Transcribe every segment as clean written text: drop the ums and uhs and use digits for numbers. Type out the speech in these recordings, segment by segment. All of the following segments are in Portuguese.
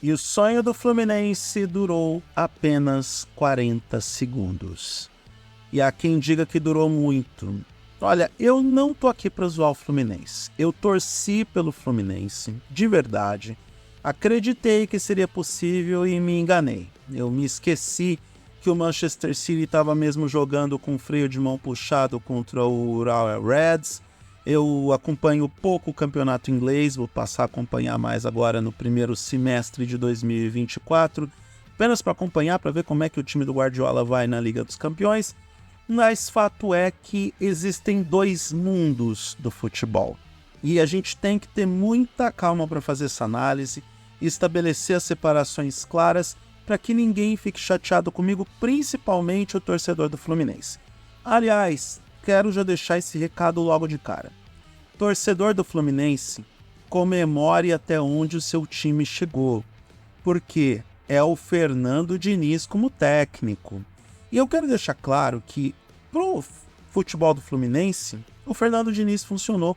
E o sonho do Fluminense durou apenas 40 segundos. E há quem diga que durou muito. Olha, eu não tô aqui para zoar o Fluminense. Eu torci pelo Fluminense, de verdade. Acreditei que seria possível e me enganei. Eu me esqueci que o Manchester City estava mesmo jogando com freio de mão puxado contra o Urawa Reds. Eu acompanho pouco o campeonato inglês, vou passar a acompanhar mais agora no primeiro semestre de 2024, apenas para acompanhar, para ver como é que o time do Guardiola vai na Liga dos Campeões. Mas fato é que existem dois mundos do futebol. E a gente tem que ter muita calma para fazer essa análise e estabelecer as separações claras para que ninguém fique chateado comigo, principalmente o torcedor do Fluminense. Aliás, quero já deixar esse recado logo de cara. Torcedor do Fluminense, comemore até onde o seu time chegou, porque é o Fernando Diniz como técnico. E eu quero deixar claro que pro futebol do Fluminense, o Fernando Diniz funcionou.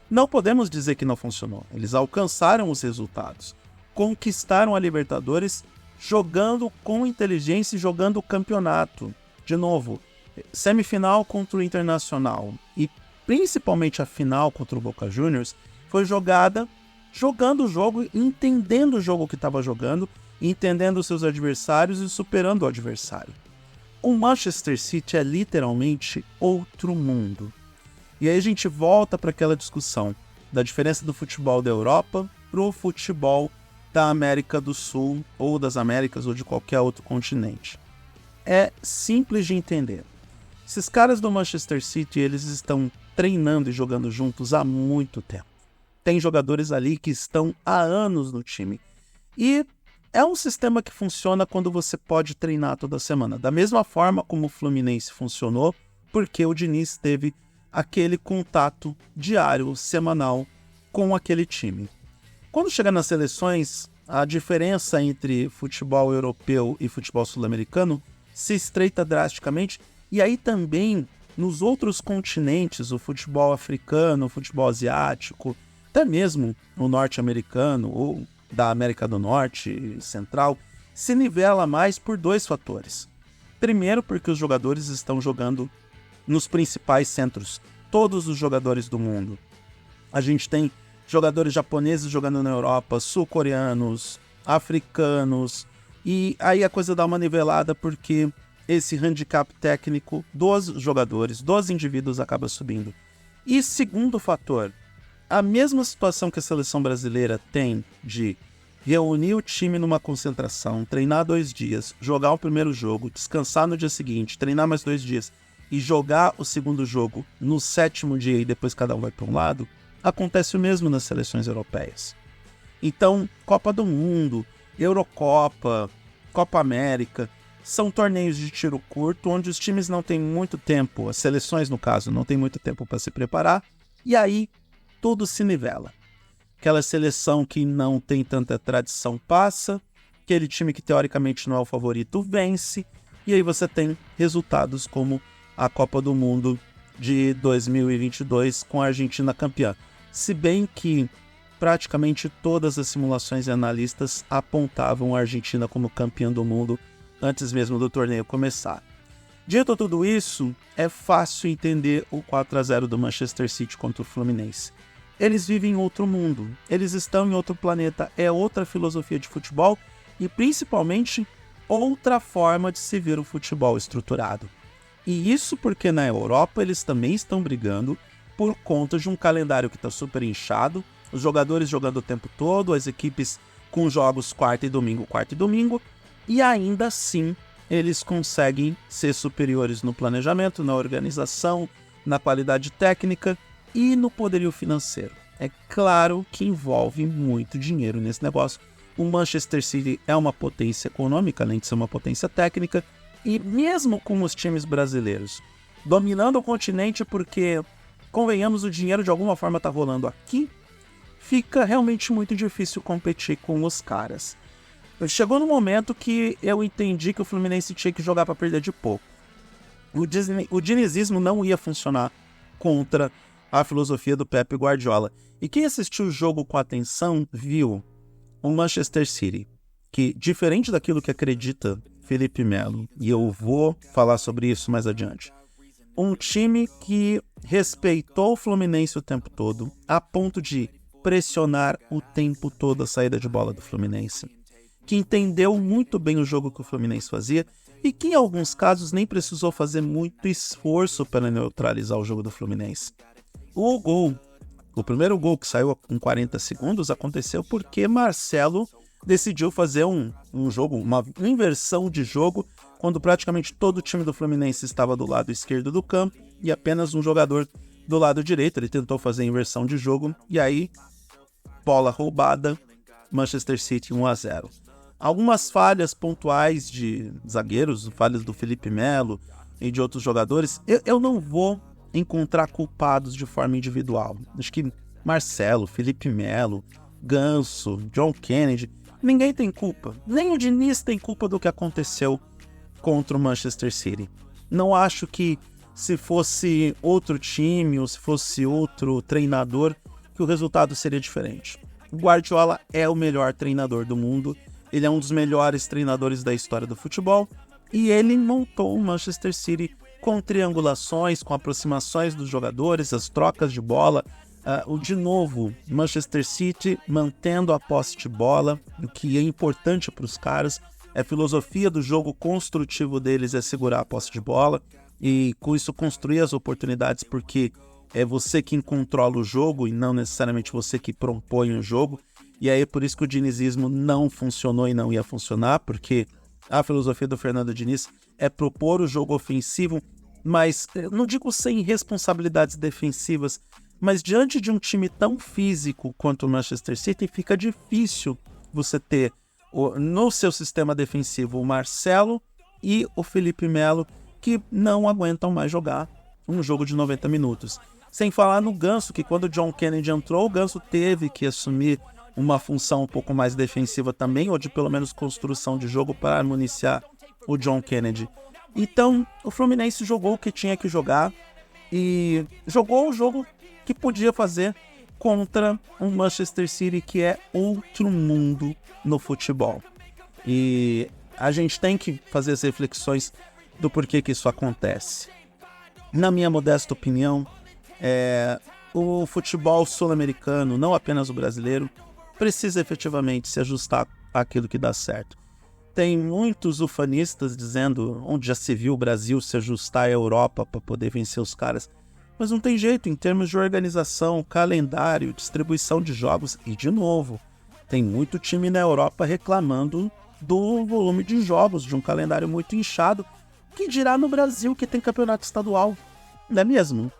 Não podemos dizer que não funcionou. Eles alcançaram os resultados, conquistaram a Libertadores jogando com inteligência e jogando o campeonato. De novo, semifinal contra o Internacional e principalmente a final contra o Boca Juniors foi jogada jogando o jogo, entendendo o jogo que estava jogando, entendendo os seus adversários e superando o adversário. O Manchester City é literalmente outro mundo. E aí a gente volta para aquela discussão da diferença do futebol da Europa pro futebol da América do Sul, ou das Américas, ou de qualquer outro continente. É simples de entender. Esses caras do Manchester City, eles estão treinando e jogando juntos há muito tempo. Tem jogadores ali que estão há anos no time. E é um sistema que funciona quando você pode treinar toda semana. Da mesma forma como o Fluminense funcionou, porque o Diniz teve aquele contato diário, semanal, com aquele time. Quando chega nas seleções, a diferença entre futebol europeu e futebol sul-americano se estreita drasticamente, e aí também nos outros continentes, o futebol africano, o futebol asiático, até mesmo o norte-americano ou da América do Norte Central, se nivela mais por dois fatores. Primeiro, porque os jogadores estão jogando nos principais centros, todos os jogadores do mundo. A gente tem jogadores japoneses jogando na Europa, sul-coreanos, africanos, e aí a coisa dá uma nivelada porque esse handicap técnico dos jogadores, dos indivíduos, acaba subindo. E segundo fator, a mesma situação que a seleção brasileira tem de reunir o time numa concentração, treinar 2 dias, jogar o primeiro jogo, descansar no dia seguinte, treinar mais 2 dias e jogar o segundo jogo no 7º dia e depois cada um vai para um lado, acontece o mesmo nas seleções europeias. Então, Copa do Mundo, Eurocopa, Copa América, são torneios de tiro curto, onde os times não têm muito tempo, as seleções, no caso, não têm muito tempo para se preparar, e aí tudo se nivela. Aquela seleção que não tem tanta tradição passa, aquele time que teoricamente não é o favorito vence, e aí você tem resultados como a Copa do Mundo de 2022 com a Argentina campeã. Se bem que praticamente todas as simulações e analistas apontavam a Argentina como campeã do mundo antes mesmo do torneio começar. Dito tudo isso, é fácil entender o 4-0 do Manchester City contra o Fluminense. Eles vivem em outro mundo, eles estão em outro planeta, é outra filosofia de futebol e principalmente outra forma de se ver o futebol estruturado. E isso porque na Europa eles também estão brigando por conta de um calendário que está super inchado, os jogadores jogando o tempo todo, as equipes com jogos quarta e domingo, e ainda assim eles conseguem ser superiores no planejamento, na organização, na qualidade técnica e no poderio financeiro. É claro que envolve muito dinheiro nesse negócio. O Manchester City é uma potência econômica, além de ser uma potência técnica, e mesmo com os times brasileiros dominando o continente, porque, convenhamos, o dinheiro de alguma forma está rolando aqui, fica realmente muito difícil competir com os caras. Chegou no momento que eu entendi que o Fluminense tinha que jogar para perder de pouco. O dinizismo não ia funcionar contra a filosofia do Pep Guardiola. E quem assistiu o jogo com atenção viu o Manchester City que, diferente daquilo que acredita Felipe Melo, e eu vou falar sobre isso mais adiante, um time que respeitou o Fluminense o tempo todo, a ponto de pressionar o tempo todo a saída de bola do Fluminense, que entendeu muito bem o jogo que o Fluminense fazia e que em alguns casos nem precisou fazer muito esforço para neutralizar o jogo do Fluminense. O primeiro gol que saiu com 40 segundos aconteceu porque Marcelo decidiu fazer um jogo, uma inversão de jogo, quando praticamente todo o time do Fluminense estava do lado esquerdo do campo e apenas um jogador do lado direito. Ele tentou fazer a inversão de jogo e aí, bola roubada, Manchester City 1-0. Algumas falhas pontuais de zagueiros, falhas do Felipe Melo e de outros jogadores, eu não vou encontrar culpados de forma individual. Acho que Marcelo, Felipe Melo, Ganso, John Kennedy, ninguém tem culpa. Nem o Diniz tem culpa do que aconteceu contra o Manchester City. Não acho que se fosse outro time ou se fosse outro treinador, que o resultado seria diferente. O Guardiola é o melhor treinador do mundo, ele é um dos melhores treinadores da história do futebol e ele montou o Manchester City com triangulações, com aproximações dos jogadores, as trocas de bola. De novo, Manchester City mantendo a posse de bola, o que é importante para os caras. A filosofia do jogo construtivo deles é segurar a posse de bola e com isso construir as oportunidades, porque é você quem controla o jogo e não necessariamente você que propõe o jogo. E aí é por isso que o dinizismo não funcionou e não ia funcionar, porque a filosofia do Fernando Diniz é propor o jogo ofensivo, mas não digo sem responsabilidades defensivas, mas diante de um time tão físico quanto o Manchester City, fica difícil você ter no seu sistema defensivo o Marcelo e o Felipe Melo, que não aguentam mais jogar um jogo de 90 minutos. Sem falar no Ganso, que quando o John Kennedy entrou, o Ganso teve que assumir uma função um pouco mais defensiva também, ou de pelo menos construção de jogo para municiar o John Kennedy. Então, o Fluminense jogou o que tinha que jogar e jogou o jogo que podia fazer contra um Manchester City que é outro mundo no futebol. E a gente tem que fazer as reflexões do porquê que isso acontece. Na minha modesta opinião, o futebol sul-americano, não apenas o brasileiro, precisa efetivamente se ajustar àquilo que dá certo. Tem muitos ufanistas dizendo onde já se viu o Brasil se ajustar à Europa para poder vencer os caras. Mas não tem jeito em termos de organização, calendário, distribuição de jogos. E, de novo, tem muito time na Europa reclamando do volume de jogos, de um calendário muito inchado, que dirá no Brasil que tem campeonato estadual, não é mesmo?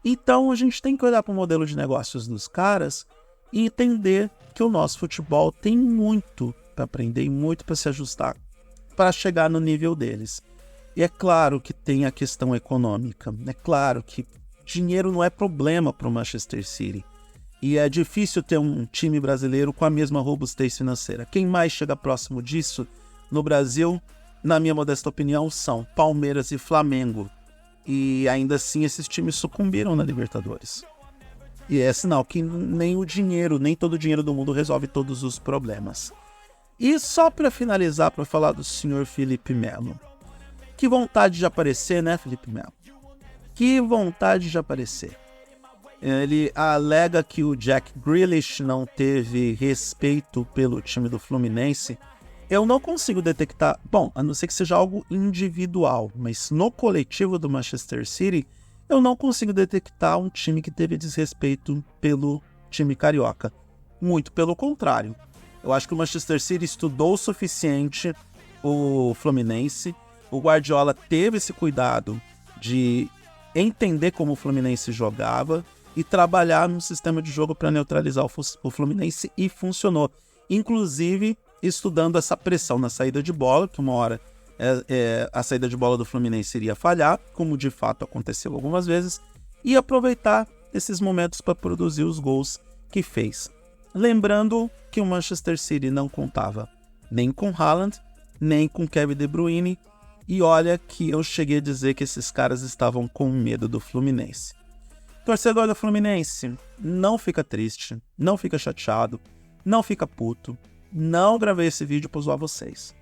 Então a gente tem que olhar para o modelo de negócios dos caras e entender que o nosso futebol tem muito para aprender e muito para se ajustar para chegar no nível deles. E é claro que tem a questão econômica, é claro que dinheiro não é problema para o Manchester City. E é difícil ter um time brasileiro com a mesma robustez financeira. Quem mais chega próximo disso no Brasil, na minha modesta opinião, são Palmeiras e Flamengo. E ainda assim esses times sucumbiram na Libertadores. E é sinal que nem todo o dinheiro do mundo resolve todos os problemas. E só para finalizar, para falar do senhor Felipe Melo. Que vontade de aparecer, né, Felipe Melo? Que vontade de aparecer. Ele alega que o Jack Grealish não teve respeito pelo time do Fluminense. Eu não consigo detectar, bom, a não ser que seja algo individual, mas no coletivo do Manchester City, eu não consigo detectar um time que teve desrespeito pelo time carioca. Muito pelo contrário. Eu acho que o Manchester City estudou o suficiente o Fluminense. O Guardiola teve esse cuidado de entender como o Fluminense jogava e trabalhar no sistema de jogo para neutralizar o Fluminense, e funcionou. Inclusive, estudando essa pressão na saída de bola, que uma hora a saída de bola do Fluminense iria falhar, como de fato aconteceu algumas vezes, e aproveitar esses momentos para produzir os gols que fez. Lembrando que o Manchester City não contava nem com Haaland, nem com Kevin De Bruyne, e olha que eu cheguei a dizer que esses caras estavam com medo do Fluminense. Torcedor do Fluminense, não fica triste, não fica chateado, não fica puto. Não gravei esse vídeo para zoar vocês.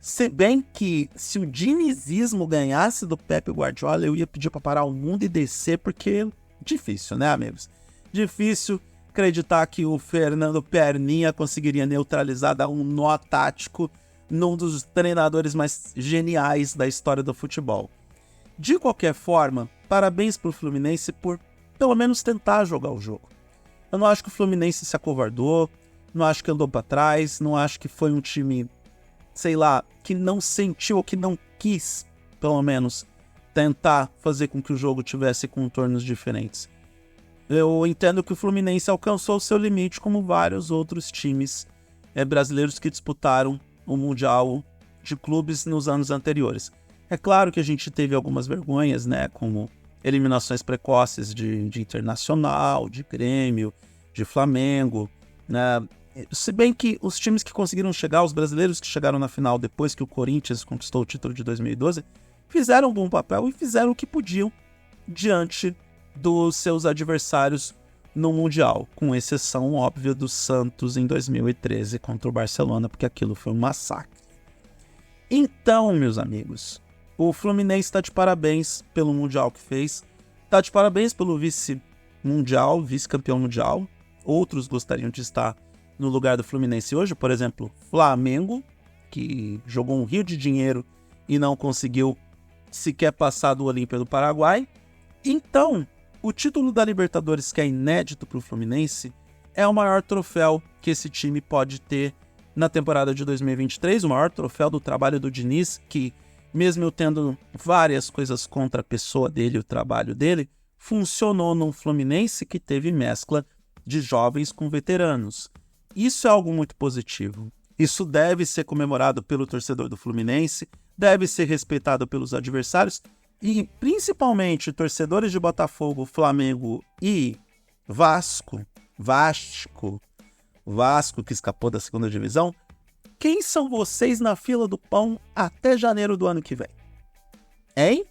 Se bem que se o dinizismo ganhasse do Pepe Guardiola, eu ia pedir para parar o mundo e descer, porque difícil, né, amigos? Difícil acreditar que o Fernando Perninha conseguiria neutralizar, dar um nó tático num dos treinadores mais geniais da história do futebol. De qualquer forma, parabéns pro Fluminense por pelo menos tentar jogar o jogo. Eu não acho que o Fluminense se acovardou, não acho que andou para trás, não acho que foi um time, sei lá, que não sentiu ou que não quis, pelo menos, tentar fazer com que o jogo tivesse contornos diferentes. Eu entendo que o Fluminense alcançou o seu limite, como vários outros times brasileiros que disputaram o Mundial de Clubes nos anos anteriores. É claro que a gente teve algumas vergonhas, né, como eliminações precoces de Internacional, de Grêmio, de Flamengo, né? Se bem que os times que conseguiram chegar, os brasileiros que chegaram na final depois que o Corinthians conquistou o título de 2012, fizeram um bom papel e fizeram o que podiam diante dos seus adversários no Mundial, com exceção óbvia do Santos em 2013 contra o Barcelona, porque aquilo foi um massacre. Então, meus amigos, o Fluminense está de parabéns pelo Mundial que fez, está de parabéns pelo vice-mundial, vice-campeão mundial. Outros gostariam de estar no lugar do Fluminense hoje, por exemplo, Flamengo, que jogou um rio de dinheiro e não conseguiu sequer passar do Olímpia do Paraguai. Então, o título da Libertadores, que é inédito para o Fluminense, é o maior troféu que esse time pode ter na temporada de 2023, o maior troféu do trabalho do Diniz, que, mesmo eu tendo várias coisas contra a pessoa dele e o trabalho dele, funcionou num Fluminense que teve mescla de jovens com veteranos. Isso é algo muito positivo. Isso deve ser comemorado pelo torcedor do Fluminense, deve ser respeitado pelos adversários e, principalmente, torcedores de Botafogo, Flamengo e Vasco, que escapou da segunda divisão. Quem são vocês na fila do pão até janeiro do ano que vem? Hein?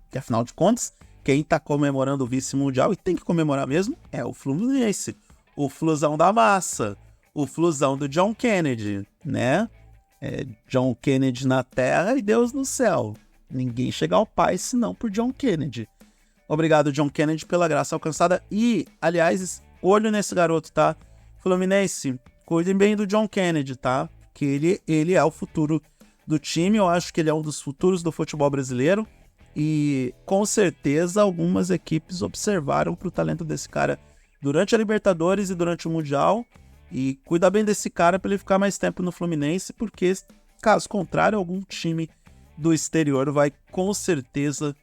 Que afinal de contas, quem tá comemorando o vice-mundial, e tem que comemorar mesmo, é o Fluminense. O Flusão da massa. O Flusão do John Kennedy, né? John Kennedy na terra e Deus no céu. Ninguém chega ao pai senão por John Kennedy. Obrigado, John Kennedy, pela graça alcançada. E, aliás, olho nesse garoto, tá? Fluminense, cuidem bem do John Kennedy, tá? Que ele é o futuro do time. Eu acho que ele é um dos futuros do futebol brasileiro. E, com certeza, algumas equipes observaram pro talento desse cara durante a Libertadores e durante o Mundial. E cuida bem desse cara para ele ficar mais tempo no Fluminense, porque, caso contrário, algum time do exterior vai com certeza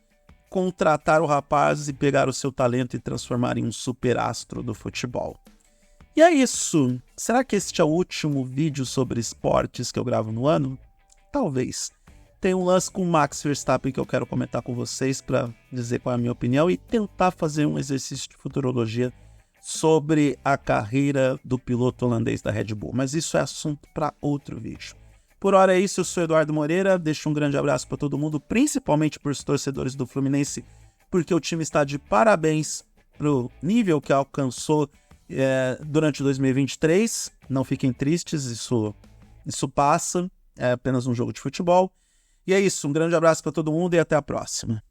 contratar o rapaz e pegar o seu talento e transformar em um superastro do futebol. E é isso. Será que este é o último vídeo sobre esportes que eu gravo no ano? Talvez. Tem um lance com o Max Verstappen que eu quero comentar com vocês para dizer qual é a minha opinião e tentar fazer um exercício de futurologia sobre a carreira do piloto holandês da Red Bull. Mas isso é assunto para outro vídeo. Por hora é isso, eu sou Eduardo Moreira, deixo um grande abraço para todo mundo, principalmente para os torcedores do Fluminense, porque o time está de parabéns pro nível que alcançou durante 2023. Não fiquem tristes, isso passa, é apenas um jogo de futebol. E é isso, um grande abraço para todo mundo e até a próxima.